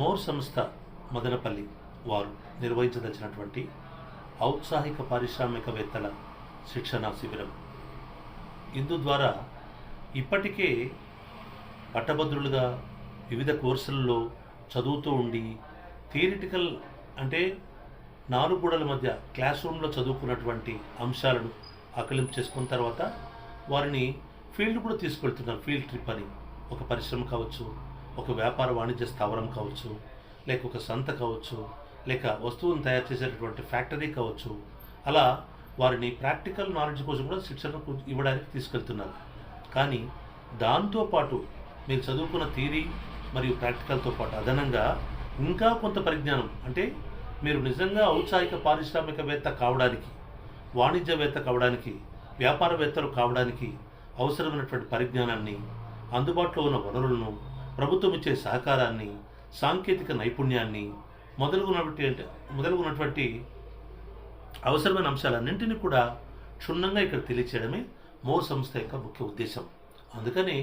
More సంస్థ మదనపల్లి వారు నిర్వహించదలిచినటువంటి ఔత్సాహిక పారిశ్రామికవేత్తల శిక్షణా శిబిరం. ఇందు ద్వారా ఇప్పటికే పట్టభద్రులుగా వివిధ కోర్సులలో చదువుతూ ఉండి థియరిటికల్ అంటే నాలుగు గోడల మధ్య క్లాస్ రూమ్లో చదువుకున్నటువంటి అంశాలను ఆకలింపు చేసుకున్న తర్వాత వారిని ఫీల్డ్ కూడా తీసుకెళ్తున్నారు. ఫీల్డ్ ట్రిప్ అని ఒక పరిశ్రమ కావచ్చు, ఒక వ్యాపార వాణిజ్య స్థావరం కావచ్చు, లేక ఒక సంత కావచ్చు, లేక వస్తువులను తయారు చేసేటటువంటి ఫ్యాక్టరీ కావచ్చు. అలా వారిని ప్రాక్టికల్ నాలెడ్జ్ కోసం కూడా శిక్షణ ఇవ్వడానికి తీసుకెళ్తున్నారు. కానీ దాంతోపాటు మీరు చదువుకున్న థియరీ మరియు ప్రాక్టికల్తో పాటు అదనంగా ఇంకా కొంత పరిజ్ఞానం, అంటే మీరు నిజంగా ఔత్సాహిక పారిశ్రామికవేత్త కావడానికి, వాణిజ్యవేత్త కావడానికి, వ్యాపారవేత్తలు కావడానికి అవసరమైనటువంటి పరిజ్ఞానాన్ని, అందుబాటులో ఉన్న వనరులను, ప్రభుత్వం ఇచ్చే సహకారాన్ని, సాంకేతిక నైపుణ్యాన్ని మొదలుగున్నటువంటి అవసరమైన అంశాలన్నింటినీ కూడా క్షుణ్ణంగా ఇక్కడ తెలియచేయడమే మోర్ సంస్థ యొక్క ముఖ్య ఉద్దేశం. అందుకని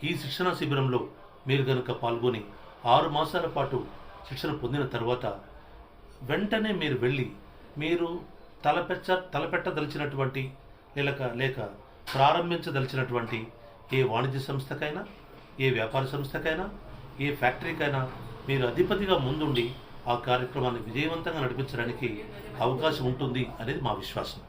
ఈ శిక్షణా శిబిరంలో మీరు కనుక పాల్గొని 6 మాసాల పాటు శిక్షణ పొందిన తర్వాత వెంటనే మీరు వెళ్ళి మీరు తలపెట్టదలిచినటువంటి లేక ప్రారంభించదలిచినటువంటి ఏ వాణిజ్య సంస్థకైనా, ఏ వ్యాపార సంస్థకైనా, ఏ ఫ్యాక్టరీకైనా మీరు అధిపతిగా ముందుండి ఆ కార్యక్రమాన్ని విజయవంతంగా నడిపించడానికి అవకాశం ఉంటుంది అనేది మా విశ్వాసం.